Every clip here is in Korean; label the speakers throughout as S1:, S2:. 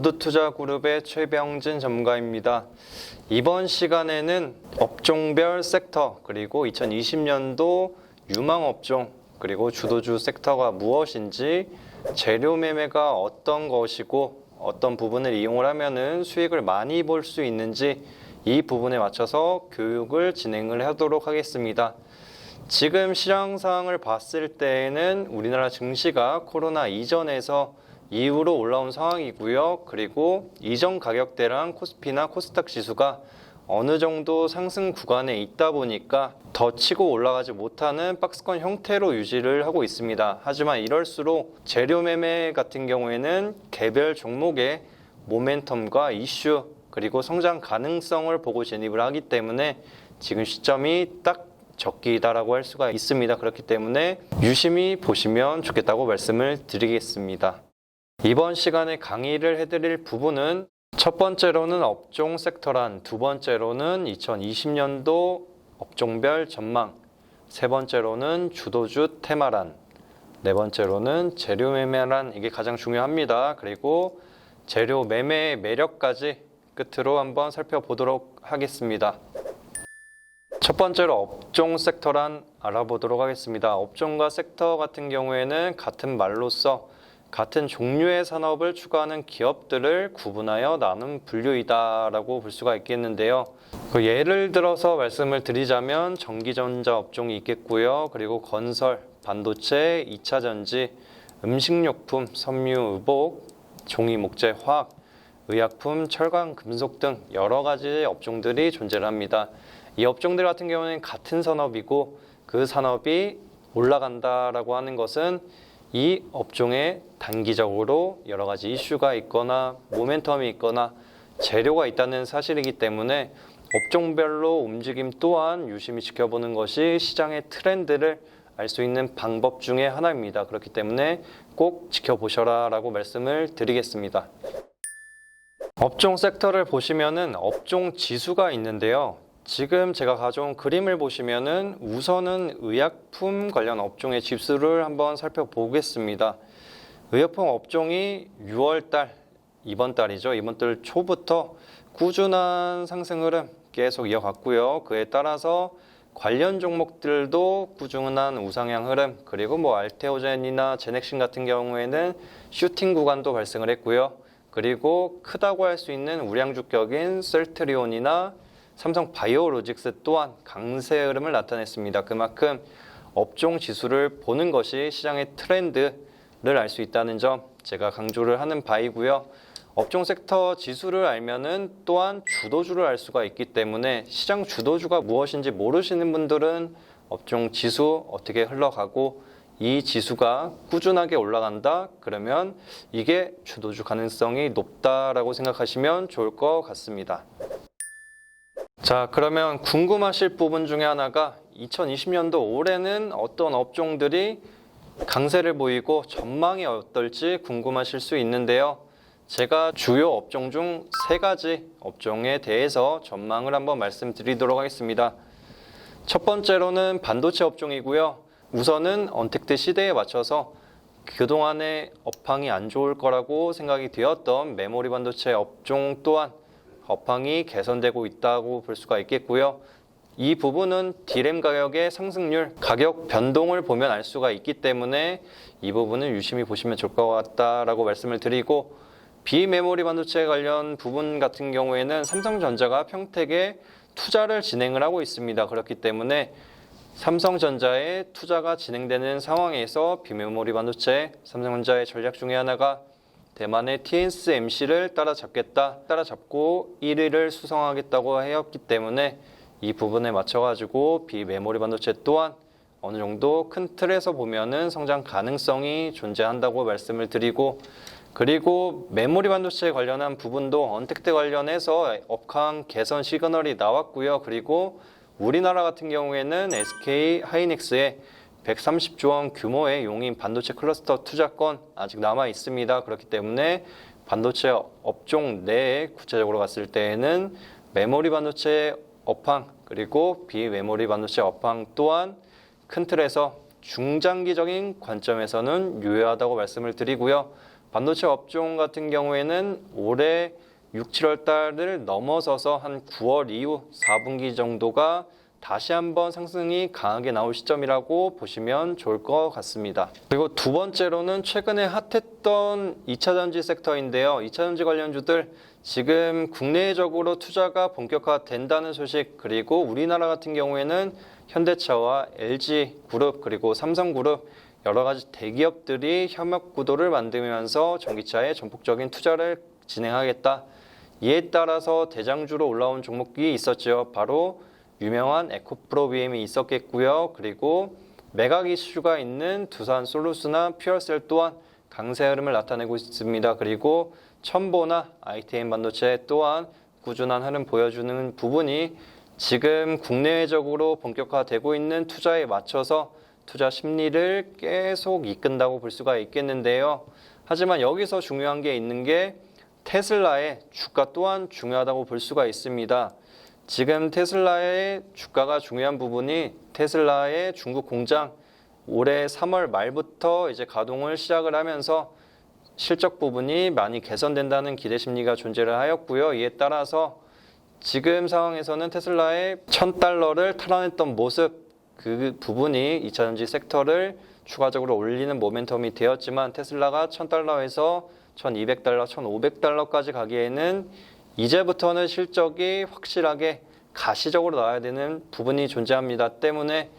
S1: 모두투자그룹의 최병진 전문가입니다. 이번 시간에는 업종별 섹터 그리고 2020년도 유망업종 그리고 주도주 섹터가 무엇인지, 재료 매매가 어떤 것이고 어떤 부분을 이용을 하면은 수익을 많이 볼 수 있는지, 이 부분에 맞춰서 교육을 진행을 하도록 하겠습니다. 지금 시장 상황을 봤을 때에는 우리나라 증시가 코로나 이전에서 이후로 올라온 상황이고요. 그리고 이전 가격대랑 코스피나 코스닥 지수가 어느 정도 상승 구간에 있다 보니까 더 치고 올라가지 못하는 박스권 형태로 유지를 하고 있습니다. 하지만 이럴수록 재료 매매 같은 경우에는 개별 종목의 모멘텀과 이슈 그리고 성장 가능성을 보고 진입을 하기 때문에 지금 시점이 딱 적기다라고 할 수가 있습니다. 그렇기 때문에 유심히 보시면 좋겠다고 말씀을 드리겠습니다. 이번 시간에 강의를 해드릴 부분은 첫 번째로는 업종 섹터란, 두 번째로는 2020년도 업종별 전망, 세 번째로는 주도주 테마란, 네 번째로는 재료 매매란, 이게 가장 중요합니다. 그리고 재료 매매의 매력까지 끝으로 한번 살펴보도록 하겠습니다. 첫 번째로 업종 섹터란 알아보도록 하겠습니다. 업종과 섹터 같은 경우에는 같은 말로써 같은 종류의 산업을 추구하는 기업들을 구분하여 나눈 분류이다라고 볼 수가 있겠는데요. 예를 들어서 말씀을 드리자면 전기전자 업종이 있겠고요. 그리고 건설, 반도체, 2차전지, 음식료품, 섬유, 의복, 종이, 목재, 화학, 의약품, 철강, 금속 등 여러 가지 업종들이 존재를 합니다. 이 업종들 같은 경우는 같은 산업이고 그 산업이 올라간다라고 하는 것은 이 업종에 단기적으로 여러 가지 이슈가 있거나 모멘텀이 있거나 재료가 있다는 사실이기 때문에 업종별로 움직임 또한 유심히 지켜보는 것이 시장의 트렌드를 알 수 있는 방법 중에 하나입니다. 그렇기 때문에 꼭 지켜보셔라 라고 말씀을 드리겠습니다. 업종 섹터를 보시면은 업종 지수가 있는데요. 지금 제가 가져온 그림을 보시면은 우선은 의약품 관련 업종의 지수를 한번 살펴보겠습니다. 의약품 업종이 6월달, 이번 달이죠. 이번 달 초부터 꾸준한 상승 흐름 계속 이어갔고요. 그에 따라서 관련 종목들도 꾸준한 우상향 흐름, 그리고 알테오젠이나 제넥신 같은 경우에는 슈팅 구간도 발생을 했고요. 그리고 크다고 할 수 있는 우량주격인 셀트리온이나 삼성 바이오로직스 또한 강세 흐름을 나타냈습니다. 그만큼 업종 지수를 보는 것이 시장의 트렌드를 알 수 있다는 점 제가 강조를 하는 바이고요. 업종 섹터 지수를 알면은 또한 주도주를 알 수가 있기 때문에 시장 주도주가 무엇인지 모르시는 분들은 업종 지수 어떻게 흘러가고 이 지수가 꾸준하게 올라간다 그러면 이게 주도주 가능성이 높다라고 생각하시면 좋을 것 같습니다. 자, 그러면 궁금하실 부분 중에 하나가 2020년도 올해는 어떤 업종들이 강세를 보이고 전망이 어떨지 궁금하실 수 있는데요. 제가 주요 업종 중 3가지 업종에 대해서 전망을 한번 말씀드리도록 하겠습니다. 첫 번째로는 반도체 업종이고요. 우선은 언택트 시대에 맞춰서 그동안의 업황이 안 좋을 거라고 생각이 되었던 메모리 반도체 업종 또한 업황이 개선되고 있다고 볼 수가 있겠고요. 이 부분은 D램 가격의 상승률, 가격 변동을 보면 알 수가 있기 때문에 이 부분은 유심히 보시면 좋을 것 같다라고 말씀을 드리고, 비메모리 반도체 관련 부분 같은 경우에는 삼성전자가 평택에 투자를 진행을 하고 있습니다. 그렇기 때문에 삼성전자에 투자가 진행되는 상황에서 비메모리 반도체, 삼성전자의 전략 중에 하나가 대만의 TSMC를 따라잡고 1위를 수성하겠다고 하였기 때문에 이 부분에 맞춰가지고 비메모리 반도체 또한 어느 정도 큰 틀에서 보면은 성장 가능성이 존재한다고 말씀을 드리고, 그리고 메모리 반도체 관련한 부분도 언택트 관련해서 업황 개선 시그널이 나왔고요. 그리고 우리나라 같은 경우에는 SK 하이닉스의 130조 원 규모의 용인 반도체 클러스터 투자권 아직 남아 있습니다. 그렇기 때문에 반도체 업종 내에 구체적으로 갔을 때에는 메모리 반도체 업황 그리고 비메모리 반도체 업황 또한 큰 틀에서 중장기적인 관점에서는 유효하다고 말씀을 드리고요. 반도체 업종 같은 경우에는 올해 6, 7월 달을 넘어서서 한 9월 이후 4분기 정도가 다시 한번 상승이 강하게 나올 시점이라고 보시면 좋을 것 같습니다. 그리고 두 번째로는 최근에 핫했던 2차전지 섹터인데요. 2차전지 관련주들 지금 국내적으로 투자가 본격화된다는 소식, 그리고 우리나라 같은 경우에는 현대차와 LG그룹 그리고 삼성그룹 여러 가지 대기업들이 협력 구도를 만들면서 전기차에 전폭적인 투자를 진행하겠다. 이에 따라서 대장주로 올라온 종목이 있었죠. 바로 유명한 에코프로비엠이 있었겠고요. 그리고 매각 이슈가 있는 두산솔루스나 퓨어셀 또한 강세 흐름을 나타내고 있습니다. 그리고 첨보나 ITM 반도체 또한 꾸준한 흐름 보여주는 부분이 지금 국내적으로 본격화되고 있는 투자에 맞춰서 투자 심리를 계속 이끈다고 볼 수가 있겠는데요. 하지만 여기서 중요한 게 있는 게 테슬라의 주가 또한 중요하다고 볼 수가 있습니다. 지금 테슬라의 주가가 중요한 부분이 테슬라의 중국 공장 올해 3월 말부터 이제 가동을 시작을 하면서 실적 부분이 많이 개선된다는 기대 심리가 존재를 하였고요. 이에 따라서 지금 상황에서는 테슬라의 $1,000를 탈환했던 모습, 그 부분이 2차전지 섹터를 추가적으로 올리는 모멘텀이 되었지만 테슬라가 $1,000에서 $1,200, $1,500까지 가기에는 이제부터는 실적이 확실하게 가시적으로 나와야 되는 부분이 존재합니다. 때문에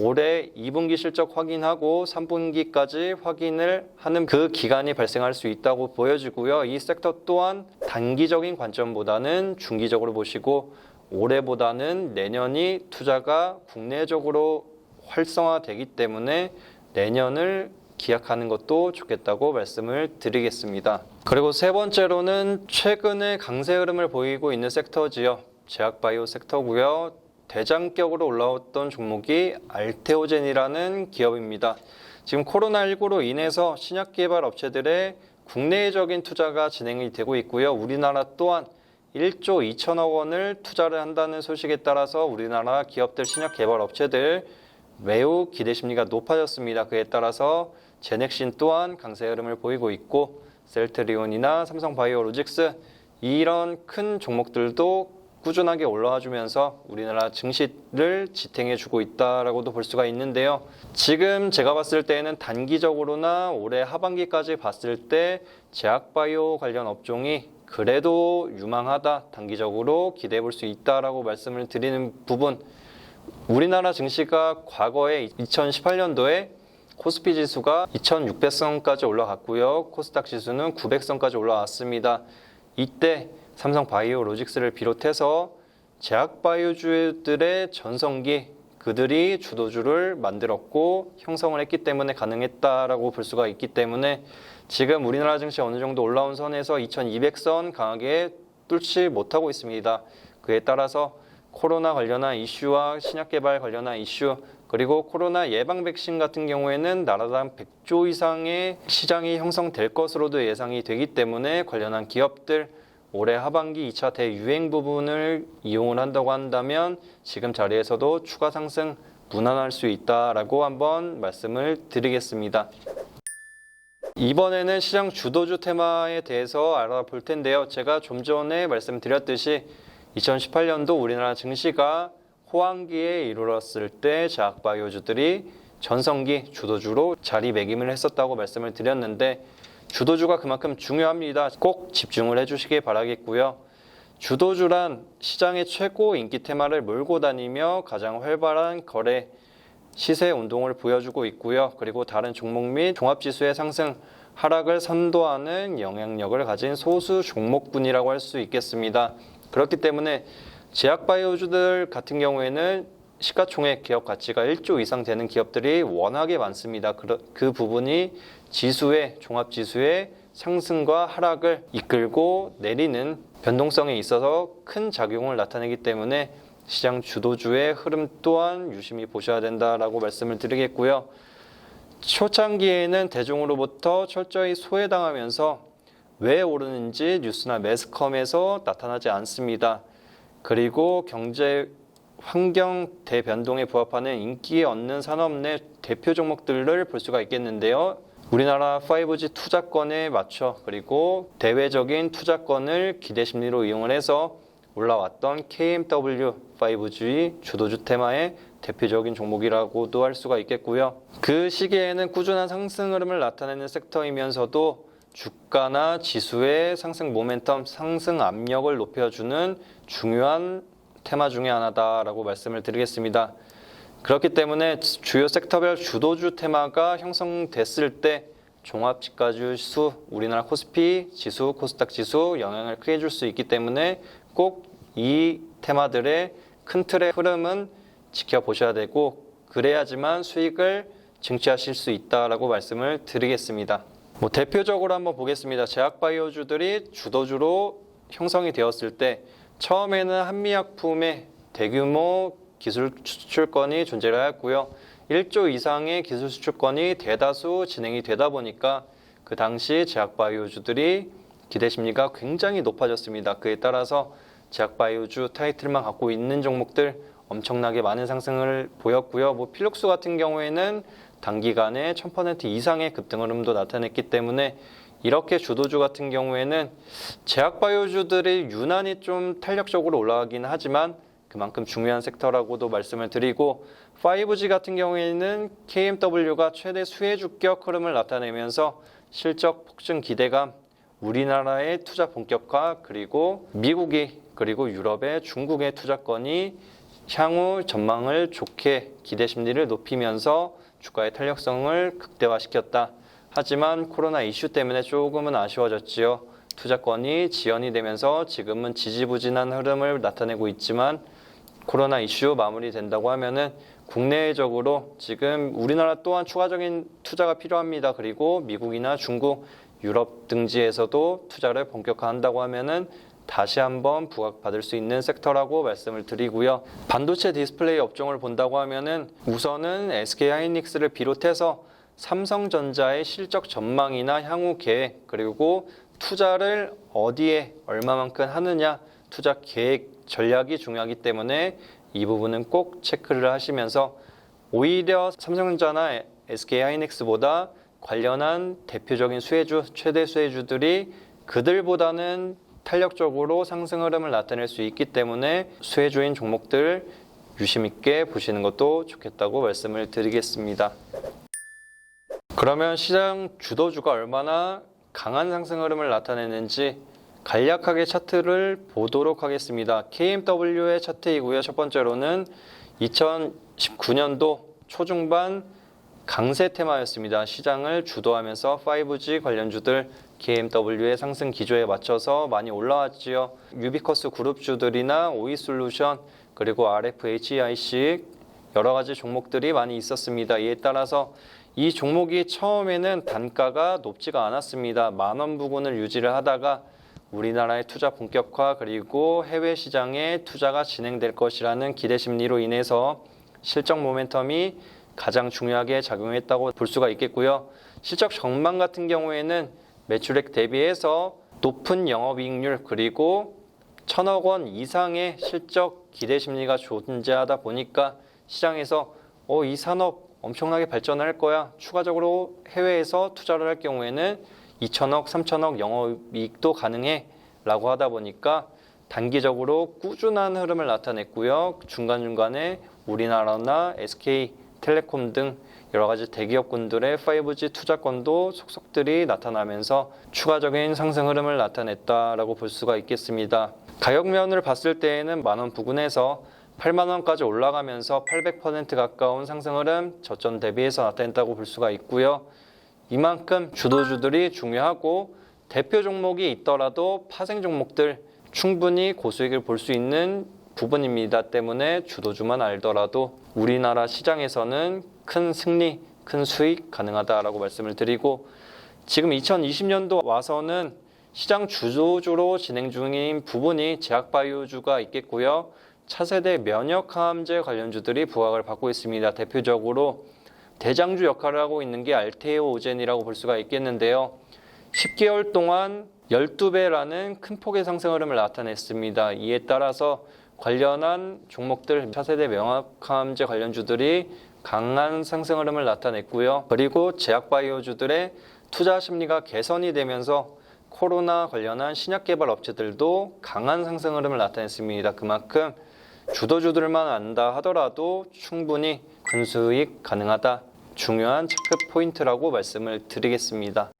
S1: 올해 2분기 실적 확인하고 3분기까지 확인을 하는 그 기간이 발생할 수 있다고 보여지고요. 이 섹터 또한 단기적인 관점보다는 중기적으로 보시고 올해보다는 내년이 투자가 국내적으로 활성화되기 때문에 내년을 기약하는 것도 좋겠다고 말씀을 드리겠습니다. 그리고 세 번째로는 최근에 강세 흐름을 보이고 있는 섹터지요. 제약바이오 섹터고요. 대장격으로 올라왔던 종목이 알테오젠이라는 기업입니다. 지금 코로나19로 인해서 신약 개발 업체들의 국내적인 투자가 진행이 되고 있고요. 우리나라 또한 1조 2천억 원을 투자를 한다는 소식에 따라서 우리나라 기업들, 신약 개발 업체들 매우 기대 심리가 높아졌습니다. 그에 따라서 제넥신 또한 강세 흐름을 보이고 있고 셀트리온이나 삼성바이오로직스 이런 큰 종목들도 꾸준하게 올라와 주면서 우리나라 증시를 지탱해주고 있다라고도 볼 수가 있는데요. 지금 제가 봤을 때는 단기적으로나 올해 하반기까지 봤을 때 제약바이오 관련 업종이 그래도 유망하다, 단기적으로 기대해 볼 수 있다라고 말씀을 드리는 부분, 우리나라 증시가 과거에 2018년도에 코스피 지수가 2600선까지 올라갔고요. 코스닥 지수는 900선까지 올라왔습니다. 이때 삼성바이오로직스를 비롯해서 제약바이오주들의 전성기, 그들이 주도주를 만들었고 형성을 했기 때문에 가능했다라고 볼 수가 있기 때문에 지금 우리나라 증시 어느 정도 올라온 선에서 2200선 강하게 뚫지 못하고 있습니다. 그에 따라서 코로나 관련한 이슈와 신약 개발 관련한 이슈, 그리고 코로나 예방 백신 같은 경우에는 나라당 100조 이상의 시장이 형성될 것으로도 예상이 되기 때문에 관련한 기업들 올해 하반기 2차 대유행 부분을 이용을 한다고 한다면 지금 자리에서도 추가 상승 무난할 수 있다라고 한번 말씀을 드리겠습니다. 이번에는 시장 주도주 테마에 대해서 알아볼 텐데요. 제가 좀 전에 말씀드렸듯이 2018년도 우리나라 증시가 호황기에 이르렀을 때 제약바이오주들이 전성기 주도주로 자리매김을 했었다고 말씀을 드렸는데 주도주가 그만큼 중요합니다. 꼭 집중을 해주시기 바라겠고요. 주도주란 시장의 최고 인기 테마를 몰고 다니며 가장 활발한 거래, 시세 운동을 보여주고 있고요. 그리고 다른 종목 및 종합지수의 상승, 하락을 선도하는 영향력을 가진 소수 종목군이라고 할 수 있겠습니다. 그렇기 때문에 제약바이오주들 같은 경우에는 시가총액 기업 가치가 1조 이상 되는 기업들이 워낙에 많습니다. 그 부분이 지수의, 종합지수의 상승과 하락을 이끌고 내리는 변동성에 있어서 큰 작용을 나타내기 때문에 시장 주도주의 흐름 또한 유심히 보셔야 된다라고 말씀을 드리겠고요. 초창기에는 대중으로부터 철저히 소외당하면서 왜 오르는지 뉴스나 매스컴에서 나타나지 않습니다. 그리고 경제 환경 대변동에 부합하는 인기 얻는 산업 내 대표 종목들을 볼 수가 있겠는데요. 우리나라 5G 투자권에 맞춰 그리고 대외적인 투자권을 기대 심리로 이용을 해서 올라왔던 KMW 5G 주도주 테마의 대표적인 종목이라고도 할 수가 있겠고요. 그 시기에는 꾸준한 상승 흐름을 나타내는 섹터이면서도 주가나 지수의 상승 모멘텀, 상승 압력을 높여주는 중요한 테마 중에 하나다라고 말씀을 드리겠습니다. 그렇기 때문에 주요 섹터별 주도주 테마가 형성됐을 때 종합지가지수, 우리나라 코스피 지수, 코스닥 지수 영향을 크게 줄 수 있기 때문에 꼭 이 테마들의 큰 틀의 흐름은 지켜보셔야 되고 그래야지만 수익을 증취하실 수 있다라고 말씀을 드리겠습니다. 대표적으로 한번 보겠습니다. 제약바이오주들이 주도주로 형성이 되었을 때 처음에는 한미약품의 대규모 기술 수출권이 존재를 하였고요. 1조 이상의 기술 수출권이 대다수 진행이 되다 보니까 그 당시 제약바이오주들이 기대 심리가 굉장히 높아졌습니다. 그에 따라서 제약바이오주 타이틀만 갖고 있는 종목들 엄청나게 많은 상승을 보였고요. 필록수 같은 경우에는 단기간에 1000% 이상의 급등 흐름도 나타냈기 때문에 이렇게 주도주 같은 경우에는 제약바이오주들이 유난히 좀 탄력적으로 올라가긴 하지만 그만큼 중요한 섹터라고도 말씀을 드리고 5G 같은 경우에는 KMW가 최대 수혜주격 흐름을 나타내면서 실적 폭증 기대감, 우리나라의 투자 본격화 그리고 미국이 그리고 유럽의 중국의 투자권이 향후 전망을 좋게 기대 심리를 높이면서 주가의 탄력성을 극대화시켰다. 하지만 코로나 이슈 때문에 조금은 아쉬워졌지요. 투자권이 지연이 되면서 지금은 지지부진한 흐름을 나타내고 있지만 코로나 이슈 마무리된다고 하면은 국내적으로 지금 우리나라 또한 추가적인 투자가 필요합니다. 그리고 미국이나 중국, 유럽 등지에서도 투자를 본격화한다고 하면은 다시 한번 부각받을 수 있는 섹터라고 말씀을 드리고요. 반도체 디스플레이 업종을 본다고 하면은 우선은 SK하이닉스를 비롯해서 삼성전자의 실적 전망이나 향후 계획 그리고 투자를 어디에 얼마만큼 하느냐 투자 계획 전략이 중요하기 때문에 이 부분은 꼭 체크를 하시면서 오히려 삼성전자나 SK하이닉스보다 관련한 대표적인 수혜주, 최대 수혜주들이 그들보다는 탄력적으로 상승 흐름을 나타낼 수 있기 때문에 수혜주인 종목들 유심 있게 보시는 것도 좋겠다고 말씀을 드리겠습니다. 그러면 시장 주도주가 얼마나 강한 상승 흐름을 나타내는지 간략하게 차트를 보도록 하겠습니다. KMW의 차트이고요. 첫 번째로는 2019년도 초중반 강세 테마였습니다. 시장을 주도하면서 5G 관련주들 KMW의 상승 기조에 맞춰서 많이 올라왔지요. 유비커스 그룹주들이나 오이솔루션 그리고 RFHIC 여러 가지 종목들이 많이 있었습니다. 이에 따라서 이 종목이 처음에는 단가가 높지가 않았습니다. 10,000원 부근을 유지를 하다가 우리나라의 투자 본격화 그리고 해외 시장에 투자가 진행될 것이라는 기대 심리로 인해서 실적 모멘텀이 가장 중요하게 작용했다고 볼 수가 있겠고요. 실적 전망 같은 경우에는 매출액 대비해서 높은 영업이익률 그리고 1,000억 원 이상의 실적 기대 심리가 존재하다 보니까 시장에서 이 산업 엄청나게 발전할 거야. 추가적으로 해외에서 투자를 할 경우에는 2,000억, 3,000억 영업이익도 가능해 라고 하다 보니까 단기적으로 꾸준한 흐름을 나타냈고요. 중간중간에 우리나라나 SK텔레콤 등 여러 가지 대기업군들의 5G 투자권도 속속들이 나타나면서 추가적인 상승 흐름을 나타냈다라고 볼 수가 있겠습니다. 가격면을 봤을 때에는 10,000원 부근에서 80,000원까지 올라가면서 800% 가까운 상승 흐름 저점 대비해서 나타냈다고 볼 수가 있고요. 이만큼 주도주들이 중요하고 대표 종목이 있더라도 파생 종목들 충분히 고수익을 볼 수 있는 부분입니다. 때문에 주도주만 알더라도 우리나라 시장에서는 큰 승리, 큰 수익 가능하다라고 말씀을 드리고 지금 2020년도 와서는 시장 주도주로 진행 중인 부분이 제약바이오주가 있겠고요. 차세대 면역항암제 관련주들이 부각을 받고 있습니다. 대표적으로 대장주 역할을 하고 있는 게 알테오 오젠이라고 볼 수가 있겠는데요. 10개월 동안 12배라는 큰 폭의 상승 흐름을 나타냈습니다. 이에 따라서 관련한 종목들, 차세대 면역항암제 관련주들이 강한 상승 흐름을 나타냈고요. 그리고 제약바이오주들의 투자 심리가 개선이 되면서 코로나 관련한 신약 개발 업체들도 강한 상승 흐름을 나타냈습니다. 그만큼 주도주들만 안다 하더라도 충분히 군수익 가능하다. 중요한 체크 포인트라고 말씀을 드리겠습니다.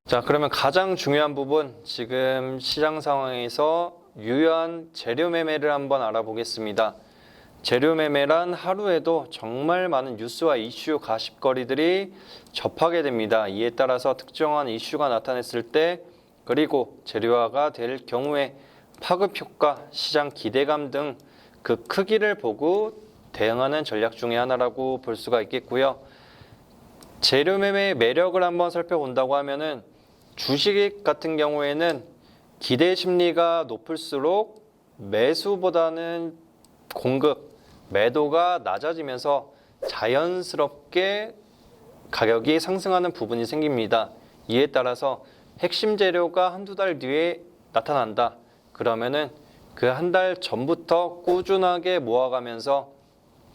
S1: 자, 그러면 가장 중요한 부분, 지금 시장 상황에서 유효한 재료 매매를 한번 알아보겠습니다. 재료 매매란 하루에도 정말 많은 뉴스와 이슈, 가십거리들이 접하게 됩니다. 이에 따라서 특정한 이슈가 나타났을 때, 그리고 재료화가 될 경우에 파급 효과, 시장 기대감 등 그 크기를 보고 대응하는 전략 중에 하나라고 볼 수가 있겠고요. 재료 매매의 매력을 한번 살펴본다고 하면은 주식 같은 경우에는 기대 심리가 높을수록 매수보다는 공급, 매도가 낮아지면서 자연스럽게 가격이 상승하는 부분이 생깁니다. 이에 따라서 핵심 재료가 한두 달 뒤에 나타난다. 그러면은 그 한 달 전부터 꾸준하게 모아가면서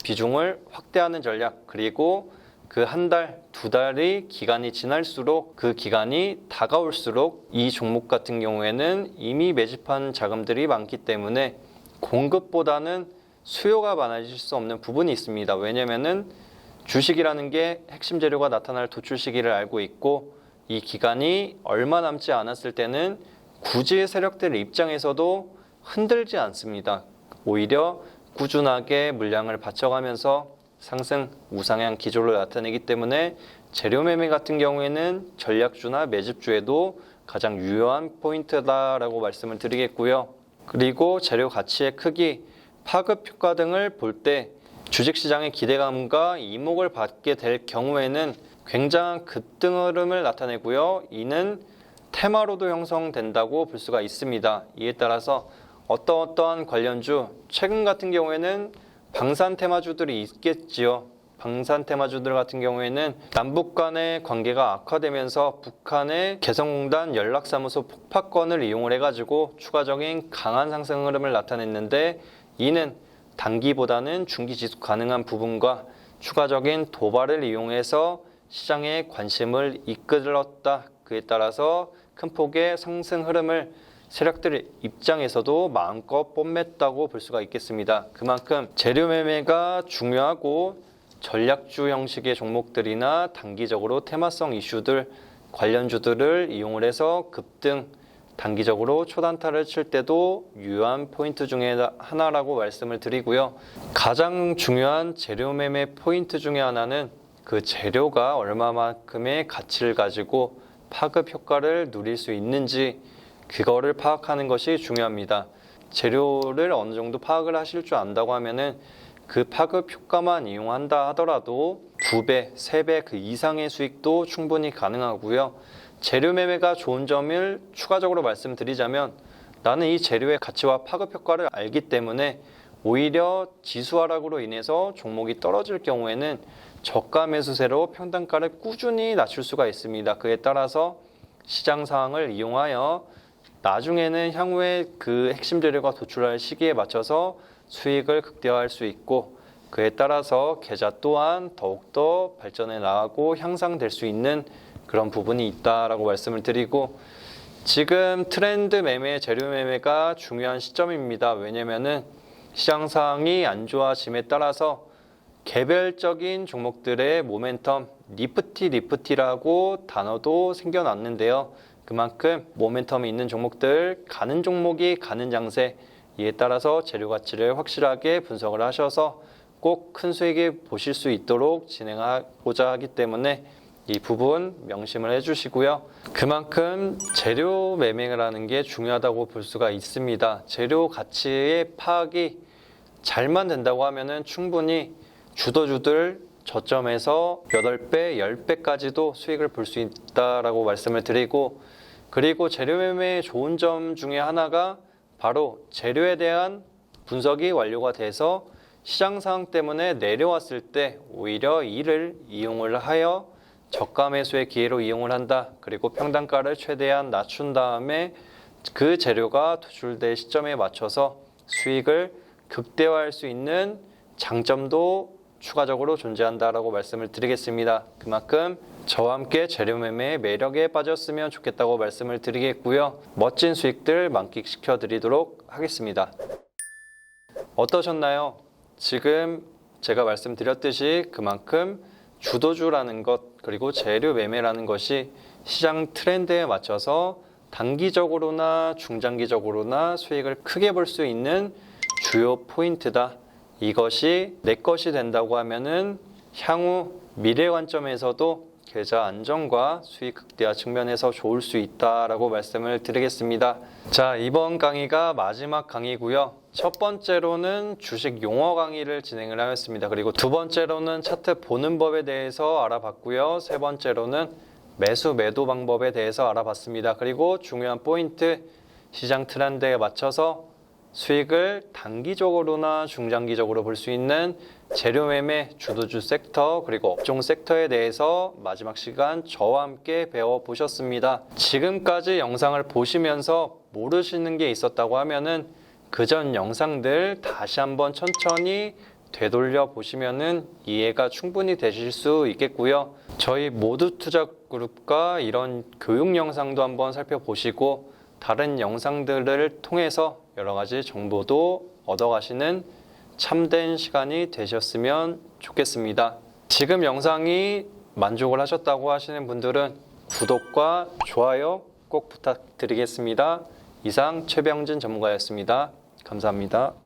S1: 비중을 확대하는 전략, 그리고 그 한 달, 두 달의 기간이 지날수록 그 기간이 다가올수록 이 종목 같은 경우에는 이미 매집한 자금들이 많기 때문에 공급보다는 수요가 많아질 수 없는 부분이 있습니다. 왜냐면은 주식이라는 게 핵심 재료가 나타날 도출 시기를 알고 있고 이 기간이 얼마 남지 않았을 때는 굳이 세력들 입장에서도 흔들지 않습니다. 오히려 꾸준하게 물량을 받쳐가면서 상승, 우상향 기조를 나타내기 때문에 재료 매매 같은 경우에는 전략주나 매집주에도 가장 유효한 포인트다라고 말씀을 드리겠고요. 그리고 재료 가치의 크기, 파급 효과 등을 볼 때 주식시장의 기대감과 이목을 받게 될 경우에는 굉장한 급등 흐름을 나타내고요. 이는 테마로도 형성된다고 볼 수가 있습니다. 이에 따라서 어떠한 관련주, 최근 같은 경우에는 방산 테마주들이 있겠지요. 방산 테마주들 같은 경우에는 남북 간의 관계가 악화되면서 북한의 개성공단 연락사무소 폭파건을 이용을 해가지고 추가적인 강한 상승 흐름을 나타냈는데 이는 단기보다는 중기 지속 가능한 부분과 추가적인 도발을 이용해서 시장의 관심을 이끌었다. 그에 따라서 큰 폭의 상승 흐름을 세력들 입장에서도 마음껏 뽐냈다고 볼 수가 있겠습니다. 그만큼 재료 매매가 중요하고 전략주 형식의 종목들이나 단기적으로 테마성 이슈들, 관련주들을 이용을 해서 급등, 단기적으로 초단타를 칠 때도 유효한 포인트 중에 하나라고 말씀을 드리고요. 가장 중요한 재료 매매 포인트 중에 하나는 그 재료가 얼마만큼의 가치를 가지고 파급 효과를 누릴 수 있는지 그거를 파악하는 것이 중요합니다. 재료를 어느 정도 파악을 하실 줄 안다고 하면은 그 파급 효과만 이용한다 하더라도 2배, 3배 그 이상의 수익도 충분히 가능하고요. 재료 매매가 좋은 점을 추가적으로 말씀드리자면 나는 이 재료의 가치와 파급 효과를 알기 때문에 오히려 지수 하락으로 인해서 종목이 떨어질 경우에는 저가 매수세로 평단가를 꾸준히 낮출 수가 있습니다. 그에 따라서 시장 상황을 이용하여 나중에는 향후에 그 핵심 재료가 도출할 시기에 맞춰서 수익을 극대화할 수 있고 그에 따라서 계좌 또한 더욱더 발전해 나가고 향상될 수 있는 그런 부분이 있다라고 말씀을 드리고 지금 트렌드 매매, 재료 매매가 중요한 시점입니다. 왜냐면은 시장 상황이 안 좋아짐에 따라서 개별적인 종목들의 모멘텀, 리프티라고 단어도 생겨났는데요. 그만큼 모멘텀이 있는 종목들, 가는 종목이 가는 장세, 이에 따라서 재료 가치를 확실하게 분석을 하셔서 꼭 큰 수익을 보실 수 있도록 진행하고자 하기 때문에 이 부분 명심을 해주시고요. 그만큼 재료 매매라는 게 중요하다고 볼 수가 있습니다. 재료 가치의 파악이 잘만 된다고 하면은 충분히 주도주들 저점에서 8배, 10배까지도 수익을 볼 수 있다라고 말씀을 드리고 그리고 재료 매매의 좋은 점 중에 하나가 바로 재료에 대한 분석이 완료가 돼서 시장 상황 때문에 내려왔을 때 오히려 이를 이용을 하여 저가 매수의 기회로 이용을 한다. 그리고 평단가를 최대한 낮춘 다음에 그 재료가 도출될 시점에 맞춰서 수익을 극대화할 수 있는 장점도 추가적으로 존재한다라고 말씀을 드리겠습니다. 그만큼 저와 함께 재료 매매의 매력에 빠졌으면 좋겠다고 말씀을 드리겠고요. 멋진 수익들 만끽시켜 드리도록 하겠습니다. 어떠셨나요? 지금 제가 말씀드렸듯이 그만큼 주도주라는 것 그리고 재료 매매라는 것이 시장 트렌드에 맞춰서 단기적으로나 중장기적으로나 수익을 크게 볼 수 있는 주요 포인트다. 이것이 내 것이 된다고 하면은 향후 미래 관점에서도 계좌 안정과 수익 극대화 측면에서 좋을 수 있다라고 말씀을 드리겠습니다. 자, 이번 강의가 마지막 강의고요. 첫 번째로는 주식 용어 강의를 진행을 하였습니다. 그리고 두 번째로는 차트 보는 법에 대해서 알아봤고요. 세 번째로는 매수 매도 방법에 대해서 알아봤습니다. 그리고 중요한 포인트, 시장 트렌드에 맞춰서 수익을 단기적으로나 중장기적으로 볼 수 있는 재료 매매, 주도주 섹터, 그리고 업종 섹터에 대해서 마지막 시간 저와 함께 배워보셨습니다. 지금까지 영상을 보시면서 모르시는 게 있었다고 하면은 그전 영상들 다시 한번 천천히 되돌려 보시면은 이해가 충분히 되실 수 있겠고요. 저희 모두 투자 그룹과 이런 교육 영상도 한번 살펴보시고 다른 영상들을 통해서 여러 가지 정보도 얻어가시는 참된 시간이 되셨으면 좋겠습니다. 지금 영상이 만족을 하셨다고 하시는 분들은 구독과 좋아요 꼭 부탁드리겠습니다. 이상 최병진 전문가였습니다. 감사합니다.